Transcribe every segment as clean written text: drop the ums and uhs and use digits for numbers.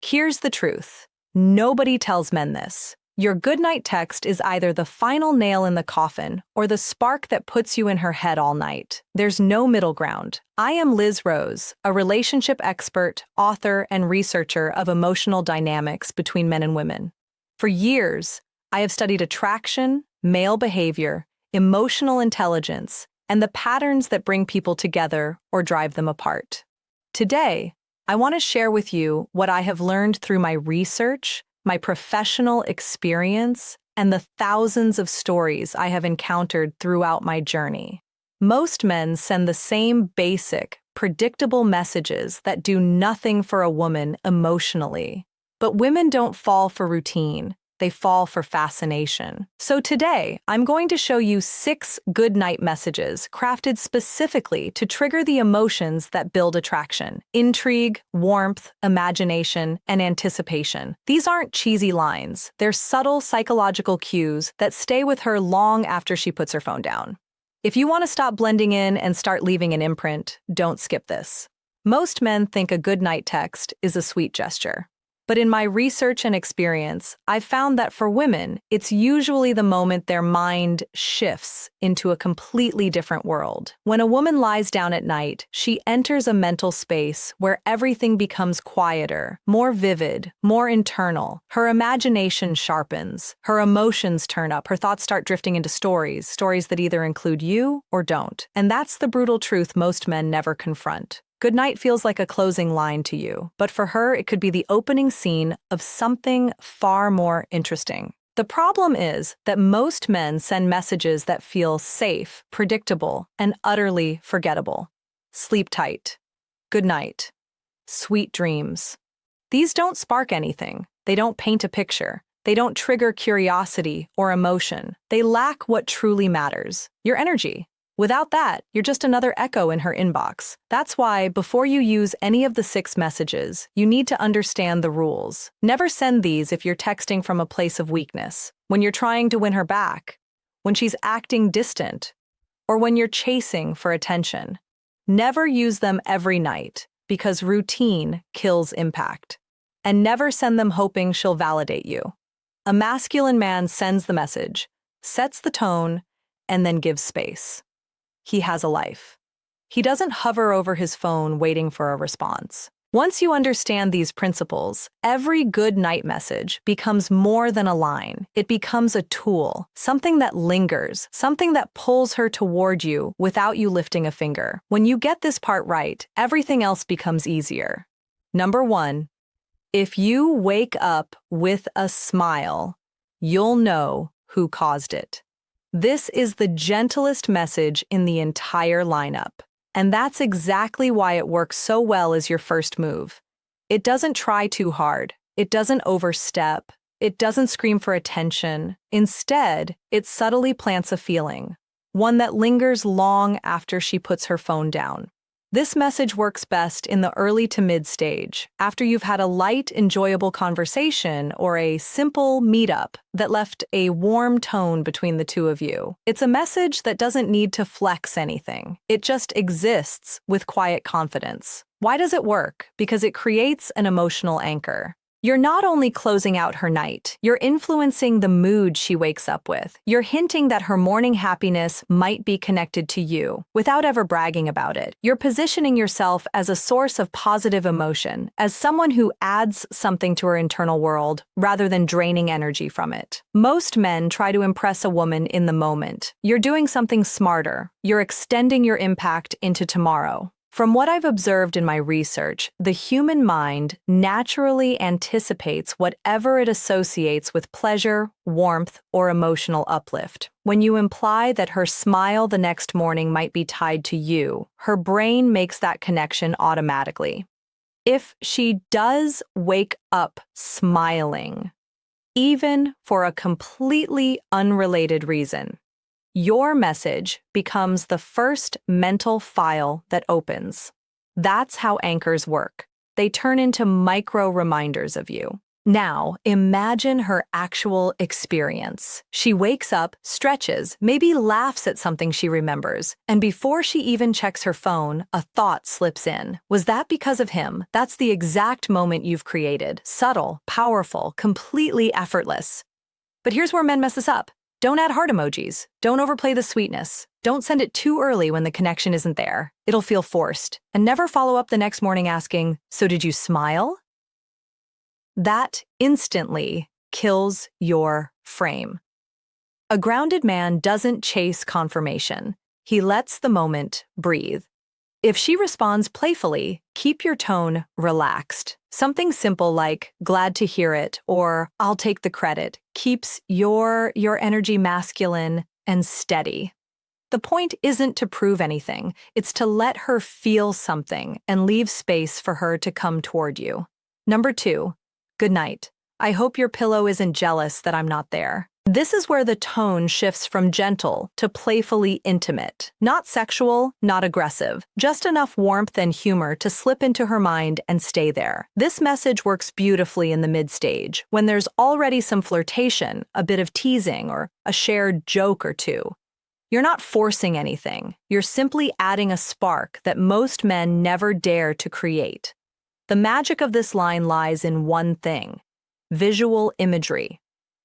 Here's the truth. Nobody tells men this. Your goodnight text is either the final nail in the coffin or the spark that puts you in her head all night. There's no middle ground. I am Liz Rose, a relationship expert, author, and researcher of emotional dynamics between men and women. For years, I have studied attraction, male behavior, emotional intelligence, and the patterns that bring people together or drive them apart. Today, I want to share with you what I have learned through my research, my professional experience, and the thousands of stories I have encountered throughout my journey. Most men send the same basic, predictable messages that do nothing for a woman emotionally. But women don't fall for routine. They fall for fascination. So today, I'm going to show you 6 goodnight messages crafted specifically to trigger the emotions that build attraction: intrigue, warmth, imagination, and anticipation. These aren't cheesy lines. They're subtle psychological cues that stay with her long after she puts her phone down. If you want to stop blending in and start leaving an imprint, don't skip this. Most men think a goodnight text is a sweet gesture. But in my research and experience, I've found that for women, it's usually the moment their mind shifts into a completely different world. When a woman lies down at night, she enters a mental space where everything becomes quieter, more vivid, more internal. Her imagination sharpens, her emotions turn up, her thoughts start drifting into stories that either include you or don't. And that's the brutal truth most men never confront. Goodnight feels like a closing line to you, but for her, it could be the opening scene of something far more interesting. The problem is that most men send messages that feel safe, predictable, and utterly forgettable. Sleep tight. Good night. Sweet dreams. These don't spark anything. They don't paint a picture. They don't trigger curiosity or emotion. They lack what truly matters: your energy. Without that, you're just another echo in her inbox. That's why, before you use any of the 6 messages, you need to understand the rules. Never send these if you're texting from a place of weakness, when you're trying to win her back, when she's acting distant, or when you're chasing for attention. Never use them every night, because routine kills impact. And never send them hoping she'll validate you. A masculine man sends the message, sets the tone, and then gives space. He has a life. He doesn't hover over his phone waiting for a response. Once you understand these principles, every good night message becomes more than a line. It becomes a tool, something that lingers, something that pulls her toward you without you lifting a finger. When you get this part right, everything else becomes easier. Number 1, if you wake up with a smile, you'll know who caused it. This is the gentlest message in the entire lineup, and that's exactly why it works so well as your first move. It doesn't try too hard, it doesn't overstep, it doesn't scream for attention. Instead, it subtly plants a feeling, one that lingers long after she puts her phone down. This message works best in the early to mid stage, after you've had a light, enjoyable conversation or a simple meetup that left a warm tone between the two of you. It's a message that doesn't need to flex anything. It just exists with quiet confidence. Why does it work? Because it creates an emotional anchor. You're not only closing out her night, you're influencing the mood she wakes up with. You're hinting that her morning happiness might be connected to you, without ever bragging about it. You're positioning yourself as a source of positive emotion, as someone who adds something to her internal world, rather than draining energy from it. Most men try to impress a woman in the moment. You're doing something smarter. You're extending your impact into tomorrow. From what I've observed in my research, the human mind naturally anticipates whatever it associates with pleasure, warmth, or emotional uplift. When you imply that her smile the next morning might be tied to you, her brain makes that connection automatically. If she does wake up smiling, even for a completely unrelated reason, your message becomes the first mental file that opens. That's how anchors work. They turn into micro reminders of you. Now, imagine her actual experience. She wakes up, stretches, maybe laughs at something she remembers, and before she even checks her phone, a thought slips in. Was that because of him? That's the exact moment you've created. Subtle, powerful, completely effortless. But here's where men mess this up. Don't add heart emojis. Don't overplay the sweetness. Don't send it too early when the connection isn't there. It'll feel forced. And never follow up the next morning asking, "So did you smile?" That instantly kills your frame. A grounded man doesn't chase confirmation. He lets the moment breathe. If she responds playfully, keep your tone relaxed. Something simple like, "Glad to hear it," or "I'll take the credit," keeps your energy masculine and steady. The point isn't to prove anything. It's to let her feel something and leave space for her to come toward you. Number 2. Good night. I hope your pillow isn't jealous that I'm not there. This is where the tone shifts from gentle to playfully intimate. Not sexual, not aggressive. Just enough warmth and humor to slip into her mind and stay there. This message works beautifully in the mid-stage, when there's already some flirtation, a bit of teasing, or a shared joke or two. You're not forcing anything. You're simply adding a spark that most men never dare to create. The magic of this line lies in one thing: visual imagery.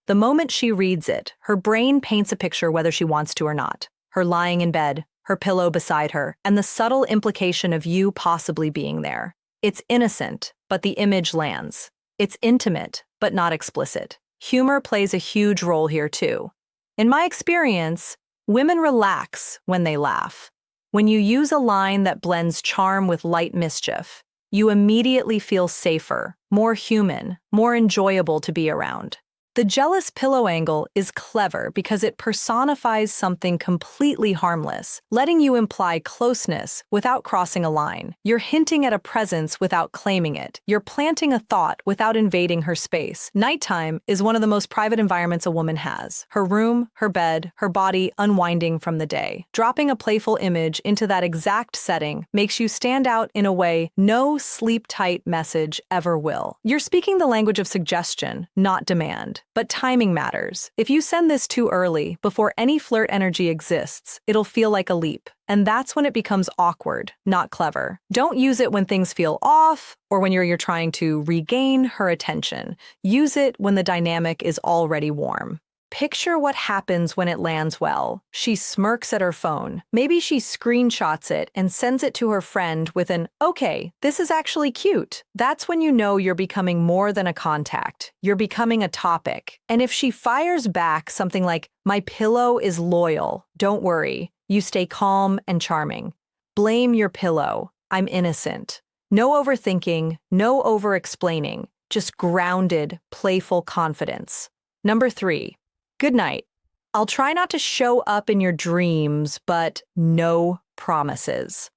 The moment she reads it, her brain paints a picture whether she wants to or not. Her lying in bed, her pillow beside her, and the subtle implication of you possibly being there. It's innocent, but the image lands. It's intimate, but not explicit. Humor plays a huge role here too. In my experience, women relax when they laugh. When you use a line that blends charm with light mischief, you immediately feel safer, more human, more enjoyable to be around. The jealous pillow angle is clever because it personifies something completely harmless, letting you imply closeness without crossing a line. You're hinting at a presence without claiming it. You're planting a thought without invading her space. Nighttime is one of the most private environments a woman has. Her room, her bed, her body unwinding from the day. Dropping a playful image into that exact setting makes you stand out in a way no sleep-tight message ever will. You're speaking the language of suggestion, not demand. But timing matters. If you send this too early, before any flirt energy exists, it'll feel like a leap. And that's when it becomes awkward, not clever. Don't use it when things feel off or when you're trying to regain her attention. Use it when the dynamic is already warm. Picture what happens when it lands well. She smirks at her phone. Maybe she screenshots it and sends it to her friend with an, "Okay, this is actually cute." That's when you know you're becoming more than a contact. You're becoming a topic. And if she fires back something like, "My pillow is loyal, don't worry," you stay calm and charming. Blame your pillow. I'm innocent. No overthinking, no over-explaining, just grounded, playful confidence. Number 3. Good night. I'll try not to show up in your dreams, but no promises.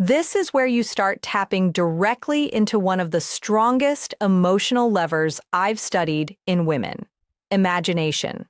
This is where you start tapping directly into one of the strongest emotional levers I've studied in women: imagination.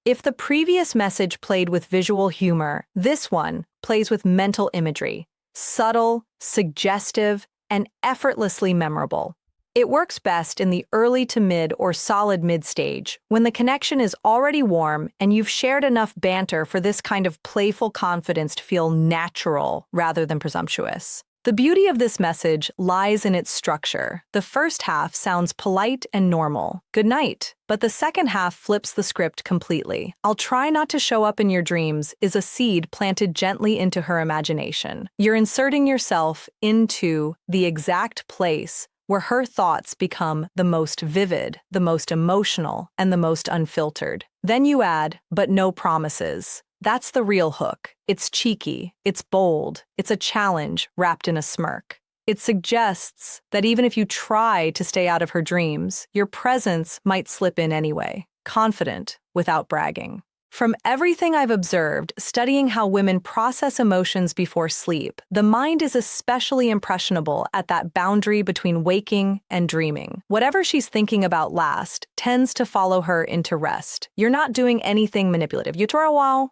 If the previous message played with visual humor, this one plays with mental imagery, subtle, suggestive, and effortlessly memorable. It works best in the early to mid or solid mid stage, when the connection is already warm and you've shared enough banter for this kind of playful confidence to feel natural rather than presumptuous. The beauty of this message lies in its structure. The first half sounds polite and normal, "Good night," but the second half flips the script completely. "I'll try not to show up in your dreams" is a seed planted gently into her imagination. You're inserting yourself into the exact place where her thoughts become the most vivid, the most emotional, and the most unfiltered. Then you add, "but no promises." That's the real hook. It's cheeky, it's bold, it's a challenge wrapped in a smirk. It suggests that even if you try to stay out of her dreams, your presence might slip in anyway, confident without bragging. From everything I've observed, studying how women process emotions before sleep, the mind is especially impressionable at that boundary between waking and dreaming. Whatever she's thinking about last tends to follow her into rest. You're not doing anything manipulative. Utorawa.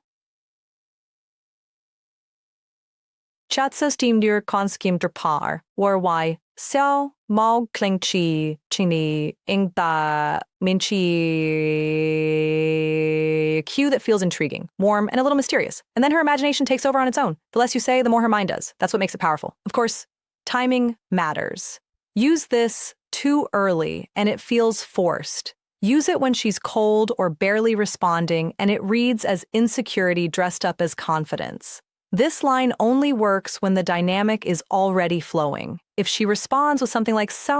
Chatsa steamdir konskim par, or why, Xiao Mau klingchi chini ingta minchi. Cue that feels intriguing, warm, and a little mysterious. And then her imagination takes over on its own. The less you say, the more her mind does. That's what makes it powerful. Of course, timing matters. Use this too early and it feels forced. Use it when she's cold or barely responding and it reads as insecurity dressed up as confidence. This line only works when the dynamic is already flowing. If she responds with something like so,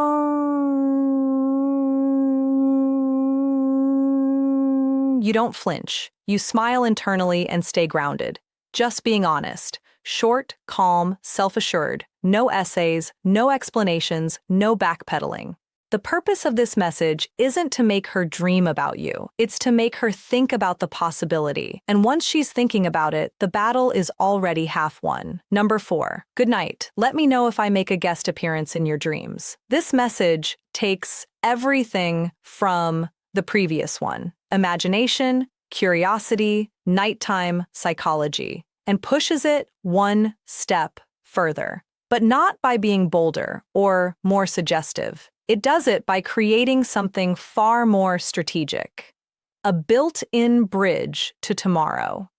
you don't flinch. You smile internally and stay grounded. Just being honest. Short, calm, self-assured. No essays, no explanations, no backpedaling. The purpose of this message isn't to make her dream about you. It's to make her think about the possibility. And once she's thinking about it, the battle is already half won. Number 4. Good night. Let me know if I make a guest appearance in your dreams. This message takes everything from the previous one. Imagination, curiosity, nighttime psychology, and pushes it one step further. But not by being bolder or more suggestive. It does it by creating something far more strategic. A built-in bridge to tomorrow.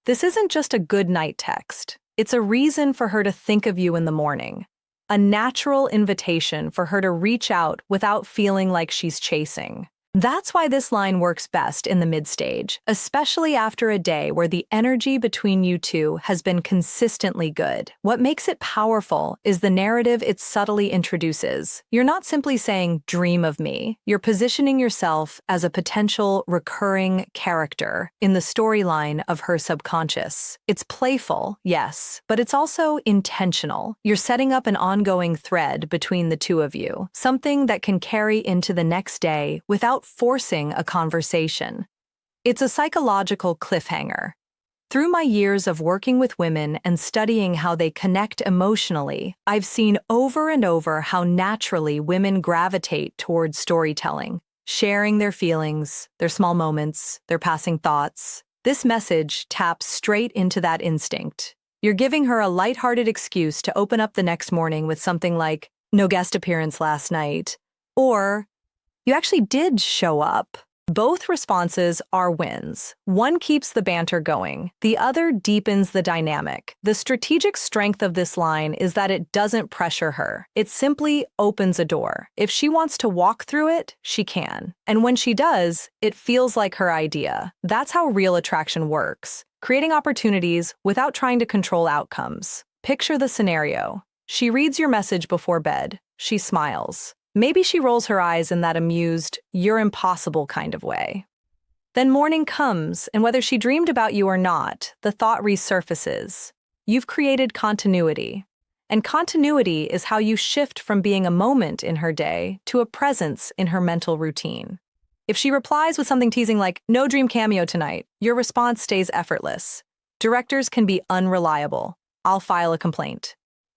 This isn't just a good night text. It's a reason for her to think of you in the morning. A natural invitation for her to reach out without feeling like she's chasing. That's why this line works best in the mid-stage, especially after a day where the energy between you two has been consistently good. What makes it powerful is the narrative it subtly introduces. You're not simply saying, "Dream of me." You're positioning yourself as a potential recurring character in the storyline of her subconscious. It's playful, yes, but it's also intentional. You're setting up an ongoing thread between the two of you, something that can carry into the next day without forcing a conversation. It's a psychological cliffhanger. Through my years of working with women and studying how they connect emotionally, I've seen over and over how naturally women gravitate towards storytelling, sharing their feelings, their small moments, their passing thoughts. This message taps straight into that instinct. You're giving her a lighthearted excuse to open up the next morning with something like, "No guest appearance last night," or "You actually did show up." Both responses are wins. One keeps the banter going. The other deepens the dynamic. The strategic strength of this line is that it doesn't pressure her. It simply opens a door. If she wants to walk through it, she can. And when she does, it feels like her idea. That's how real attraction works. Creating opportunities without trying to control outcomes. Picture the scenario. She reads your message before bed. She smiles. Maybe she rolls her eyes in that amused, "You're impossible" kind of way. Then morning comes, and whether she dreamed about you or not, the thought resurfaces. You've created continuity. And continuity is how you shift from being a moment in her day to a presence in her mental routine. If she replies with something teasing like, "No dream cameo tonight," your response stays effortless. Directors can be unreliable. I'll file a complaint.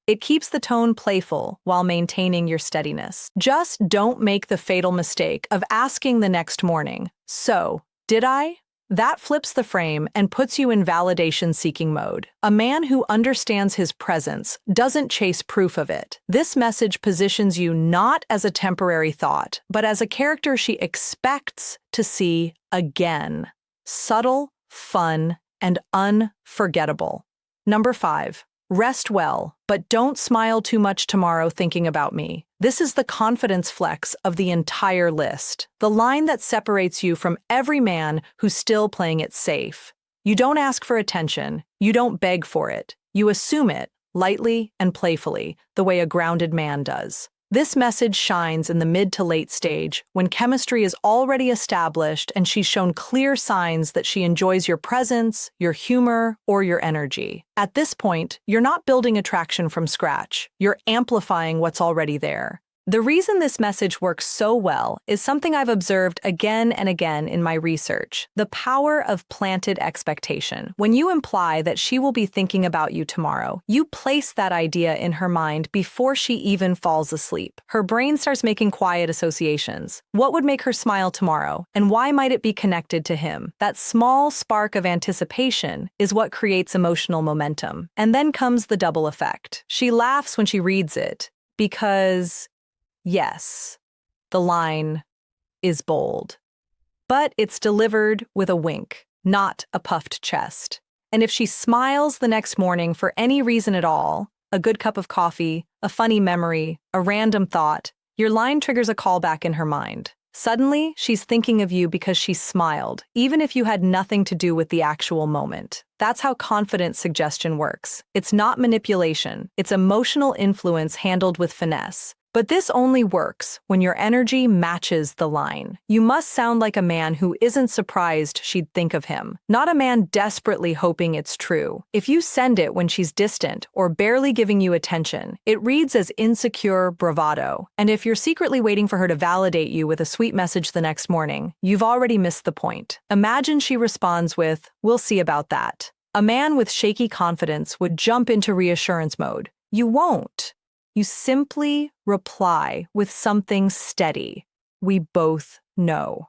It keeps the tone playful while maintaining your steadiness. Just don't make the fatal mistake of asking the next morning, "So, did I?" That flips the frame and puts you in validation-seeking mode. A man who understands his presence doesn't chase proof of it. This message positions you not as a temporary thought, but as a character she expects to see again. Subtle, fun, and unforgettable. Number 5. Rest well, but don't smile too much tomorrow thinking about me. This is the confidence flex of the entire list. The line that separates you from every man who's still playing it safe. You don't ask for attention. You don't beg for it. You assume it, lightly and playfully, the way a grounded man does. This message shines in the mid to late stage when chemistry is already established and she's shown clear signs that she enjoys your presence, your humor, or your energy. At this point, you're not building attraction from scratch. You're amplifying what's already there. The reason this message works so well is something I've observed again and again in my research: the power of planted expectation. When you imply that she will be thinking about you tomorrow, you place that idea in her mind before she even falls asleep. Her brain starts making quiet associations. What would make her smile tomorrow, and why might it be connected to him? That small spark of anticipation is what creates emotional momentum. And then comes the double effect. She laughs when she reads it because Yes, the line is bold. But it's delivered with a wink, not a puffed chest. And if she smiles the next morning for any reason at all, a good cup of coffee, a funny memory, a random thought, your line triggers a callback in her mind. Suddenly, she's thinking of you because she smiled, even if you had nothing to do with the actual moment. That's how confident suggestion works. It's not manipulation, it's emotional influence handled with finesse. But this only works when your energy matches the line. You must sound like a man who isn't surprised she'd think of him, not a man desperately hoping it's true. If you send it when she's distant or barely giving you attention, it reads as insecure bravado. And if you're secretly waiting for her to validate you with a sweet message the next morning, you've already missed the point. Imagine she responds with, "We'll see about that." A man with shaky confidence would jump into reassurance mode. You won't. You simply reply with something steady. "We both know."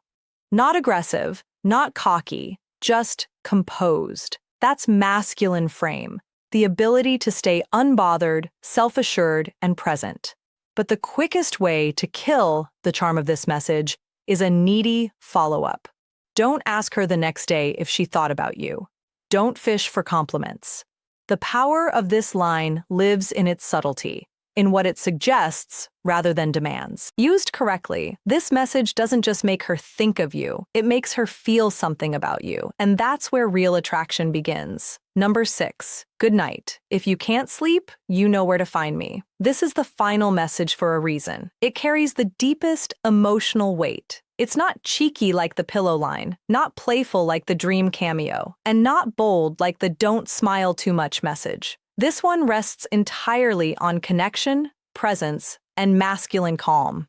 Not aggressive, not cocky, just composed. That's masculine frame, the ability to stay unbothered, self-assured, and present. But the quickest way to kill the charm of this message is a needy follow-up. Don't ask her the next day if she thought about you. Don't fish for compliments. The power of this line lives in its subtlety, in what it suggests rather than demands. Used correctly, this message doesn't just make her think of you, it makes her feel something about you, and that's where real attraction begins. Number 6, good night. If you can't sleep, you know where to find me. This is the final message for a reason. It carries the deepest emotional weight. It's not cheeky like the pillow line, not playful like the dream cameo, and not bold like the "don't smile too much" message. This one rests entirely on connection, presence, and masculine calm.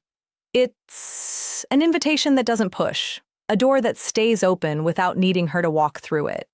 It's an invitation that doesn't push, a door that stays open without needing her to walk through it.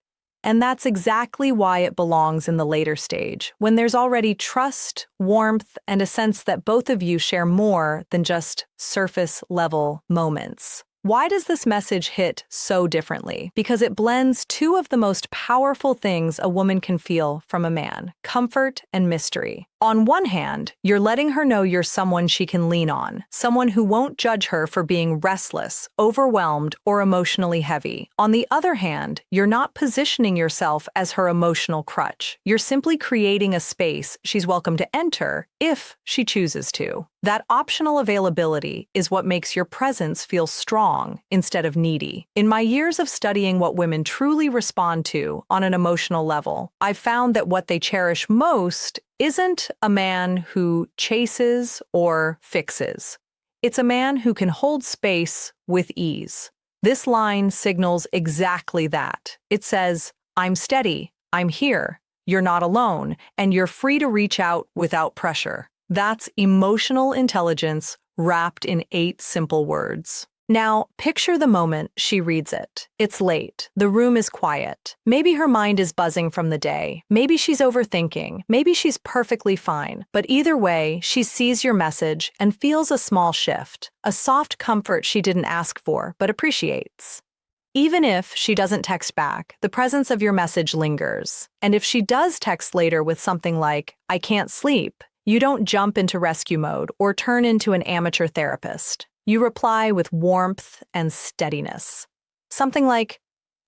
And that's exactly why it belongs in the later stage, when there's already trust, warmth, and a sense that both of you share more than just surface-level moments. Why does this message hit so differently? Because it blends two of the most powerful things a woman can feel from a man: comfort and mystery. On one hand, you're letting her know you're someone she can lean on, someone who won't judge her for being restless, overwhelmed, or emotionally heavy. On the other hand, you're not positioning yourself as her emotional crutch. You're simply creating a space she's welcome to enter if she chooses to. That optional availability is what makes your presence feel strong instead of needy. In my years of studying what women truly respond to on an emotional level, I've found that what they cherish most isn't a man who chases or fixes. It's a man who can hold space with ease. This line signals exactly that. It says, "I'm steady, I'm here, you're not alone, and you're free to reach out without pressure." That's emotional intelligence wrapped in 8 simple words. Now, picture the moment she reads it. It's late. The room is quiet. Maybe her mind is buzzing from the day. Maybe she's overthinking. Maybe she's perfectly fine. But either way, she sees your message and feels a small shift, a soft comfort she didn't ask for but appreciates. Even if she doesn't text back, the presence of your message lingers. And if she does text later with something like, "I can't sleep," you don't jump into rescue mode or turn into an amateur therapist. You reply with warmth and steadiness. Something like,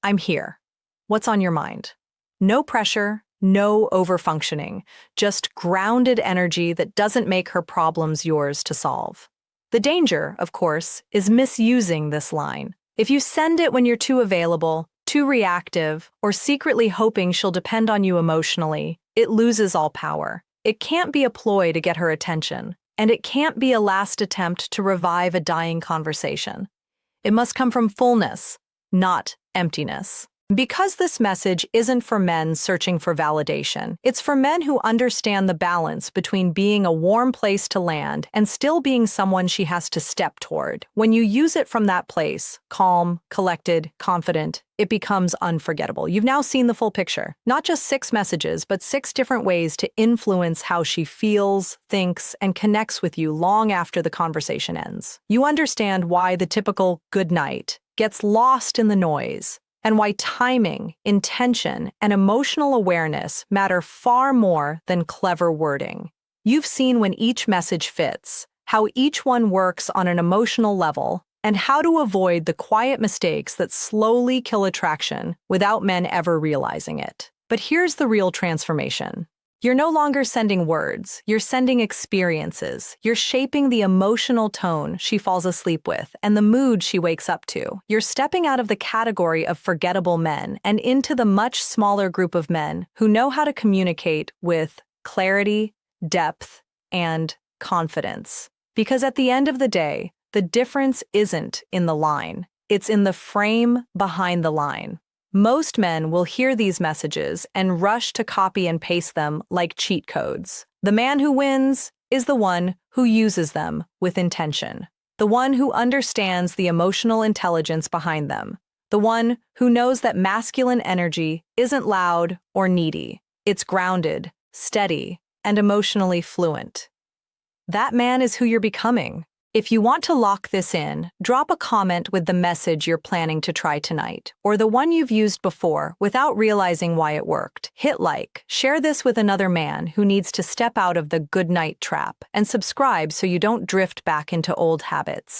"I'm here. What's on your mind?" No pressure, no overfunctioning, just grounded energy that doesn't make her problems yours to solve. The danger, of course, is misusing this line. If you send it when you're too available, too reactive, or secretly hoping she'll depend on you emotionally, it loses all power. It can't be a ploy to get her attention, and it can't be a last attempt to revive a dying conversation. It must come from fullness, not emptiness. Because this message isn't for men searching for validation, it's for men who understand the balance between being a warm place to land and still being someone she has to step toward. When you use it from that place, calm, collected, confident, it becomes unforgettable. You've now seen the full picture. Not just 6 messages, but 6 different ways to influence how she feels, thinks, and connects with you long after the conversation ends. You understand why the typical "good night" gets lost in the noise, and why timing, intention, and emotional awareness matter far more than clever wording. You've seen when each message fits, how each one works on an emotional level, and how to avoid the quiet mistakes that slowly kill attraction without men ever realizing it. But here's the real transformation. You're no longer sending words, you're sending experiences. You're shaping the emotional tone she falls asleep with and the mood she wakes up to. You're stepping out of the category of forgettable men and into the much smaller group of men who know how to communicate with clarity, depth, and confidence. Because at the end of the day, the difference isn't in the line, it's in the frame behind the line. Most men will hear these messages and rush to copy and paste them like cheat codes. The man who wins is the one who uses them with intention, the one who understands the emotional intelligence behind them, the one who knows that masculine energy isn't loud or needy. It's grounded, steady, and emotionally fluent. That man is who you're becoming. If you want to lock this in, drop a comment with the message you're planning to try tonight, or the one you've used before without realizing why it worked. Hit like, share this with another man who needs to step out of the good night trap, and subscribe so you don't drift back into old habits.